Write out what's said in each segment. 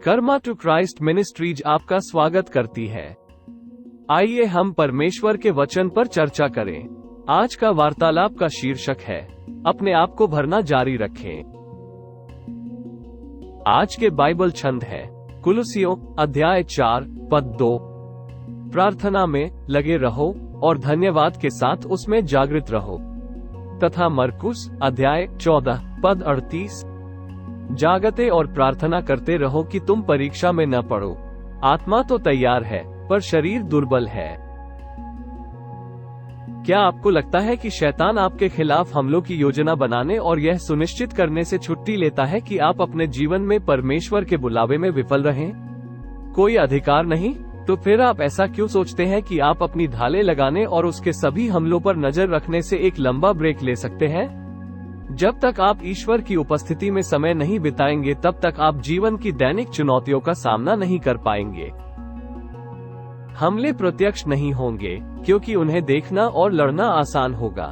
Karma to Christ ministries आपका स्वागत करती है। आइए हम परमेश्वर के वचन पर चर्चा करें। आज का वार्तालाप का शीर्षक है अपने आप को भरना जारी रखें। आज के बाइबल छंद है कुलुसियों अध्याय 4 पद 2। प्रार्थना में लगे रहो और धन्यवाद के साथ उसमें जागृत रहो। तथा मरकुस अध्याय 14 पद 38। जागते और प्रार्थना करते रहो कि तुम परीक्षा में न पड़ो। आत्मा तो तैयार है पर शरीर दुर्बल है। क्या आपको लगता है कि शैतान आपके खिलाफ हमलों की योजना बनाने और यह सुनिश्चित करने से छुट्टी लेता है कि आप अपने जीवन में परमेश्वर के बुलावे में विफल रहें? कोई अधिकार नहीं? तो फिर आप ऐसा क्यों सोचते हैं कि आप अपनी ढालें लगाने और उसके सभी हमलों पर नजर रखने से एक लंबा ब्रेक ले सकते हैं? जब तक आप ईश्वर की उपस्थिति में समय नहीं बिताएंगे तब तक आप जीवन की दैनिक चुनौतियों का सामना नहीं कर पाएंगे। हमले प्रत्यक्ष नहीं होंगे क्योंकि उन्हें देखना और लड़ना आसान होगा।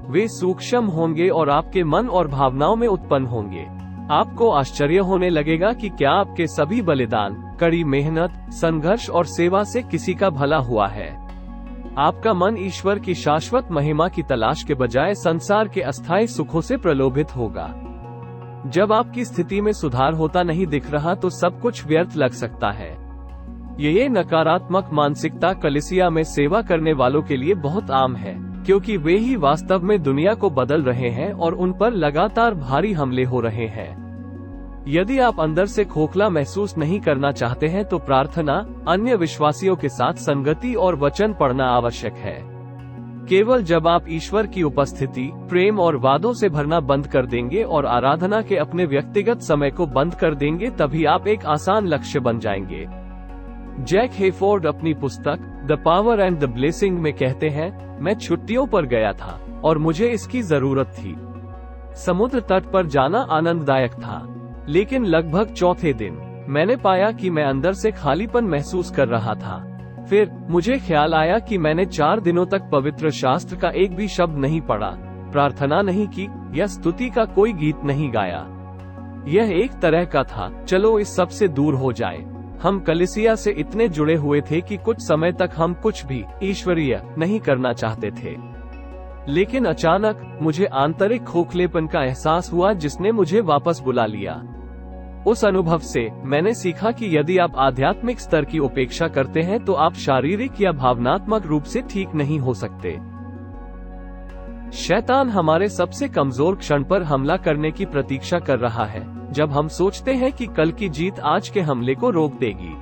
वे सूक्ष्म होंगे और आपके मन और भावनाओं में उत्पन्न होंगे। आपको आश्चर्य होने लगेगा कि क्या आपके सभी बलिदान, कड़ी मेहनत, संघर्ष और सेवा से किसी का भला हुआ है। आपका मन ईश्वर की शाश्वत महिमा की तलाश के बजाय संसार के अस्थायी सुखों से प्रलोभित होगा। जब आपकी स्थिति में सुधार होता नहीं दिख रहा तो सब कुछ व्यर्थ लग सकता है। ये नकारात्मक मानसिकता कलीसिया में सेवा करने वालों के लिए बहुत आम है, क्योंकि वे ही वास्तव में दुनिया को बदल रहे हैं और उन पर लगातार भारी हमले हो रहे हैं। यदि आप अंदर से खोखला महसूस नहीं करना चाहते हैं तो प्रार्थना, अन्य विश्वासियों के साथ संगति और वचन पढ़ना आवश्यक है। केवल जब आप ईश्वर की उपस्थिति, प्रेम और वादों से भरना बंद कर देंगे और आराधना के अपने व्यक्तिगत समय को बंद कर देंगे तभी आप एक आसान लक्ष्य बन जाएंगे। जैक हेफोर्ड अपनी पुस्तक the power and the blessing में कहते हैं, मैं छुट्टियों पर गया था और मुझे इसकी जरूरत थी। समुद्र तट पर जाना आनंददायक था, लेकिन लगभग चौथे दिन मैंने पाया कि मैं अंदर से खालीपन महसूस कर रहा था। फिर मुझे ख्याल आया कि मैंने 4 दिनों तक पवित्र शास्त्र का एक भी शब्द नहीं पढ़ा, प्रार्थना नहीं की या स्तुति का कोई गीत नहीं गाया। यह एक तरह का था, चलो इस सब से दूर हो जाए। हम कलीसिया से इतने जुड़े हुए थे कि कुछ समय तक हम कुछ भी ईश्वरीय नहीं करना चाहते थे। लेकिन अचानक मुझे आंतरिक खोखलेपन का एहसास हुआ जिसने मुझे वापस बुला लिया। उस अनुभव से मैंने सीखा कि यदि आप आध्यात्मिक स्तर की उपेक्षा करते हैं तो आप शारीरिक या भावनात्मक रूप से ठीक नहीं हो सकते। शैतान हमारे सबसे कमजोर क्षण पर हमला करने की प्रतीक्षा कर रहा है, जब हम सोचते हैं कि कल की जीत आज के हमले को रोक देगी।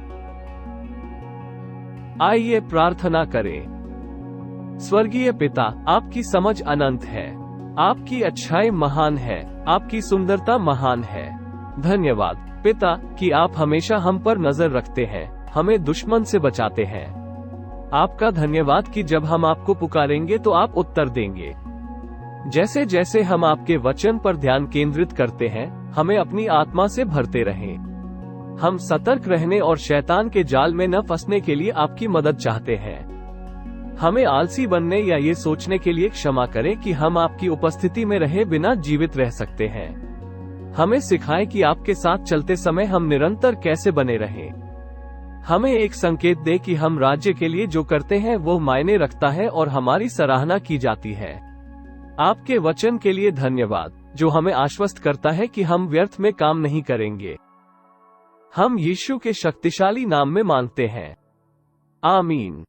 आइए प्रार्थना करें। स्वर्गीय पिता, आपकी समझ अनंत है, आपकी अच्छाई महान है, आपकी सुंदरता महान है। धन्यवाद पिता कि आप हमेशा हम पर नजर रखते हैं, हमें दुश्मन से बचाते हैं। आपका धन्यवाद कि जब हम आपको पुकारेंगे तो आप उत्तर देंगे। जैसे जैसे हम आपके वचन पर ध्यान केंद्रित करते हैं, हमें अपनी आत्मा से भरते रहें। हम सतर्क रहने और शैतान के जाल में न फंसने के लिए आपकी मदद चाहते हैं। हमें आलसी बनने या ये सोचने के लिए क्षमा करें कि हम आपकी उपस्थिति में रहे बिना जीवित रह सकते हैं। हमें सिखाएं कि आपके साथ चलते समय हम निरंतर कैसे बने रहें। हमें एक संकेत दे कि हम राज्य के लिए जो करते हैं वो मायने रखता है और हमारी सराहना की जाती है। आपके वचन के लिए धन्यवाद जो हमें आश्वस्त करता है कि हम व्यर्थ में काम नहीं करेंगे। हम यीशु के शक्तिशाली नाम में मांगते हैं, आमीन।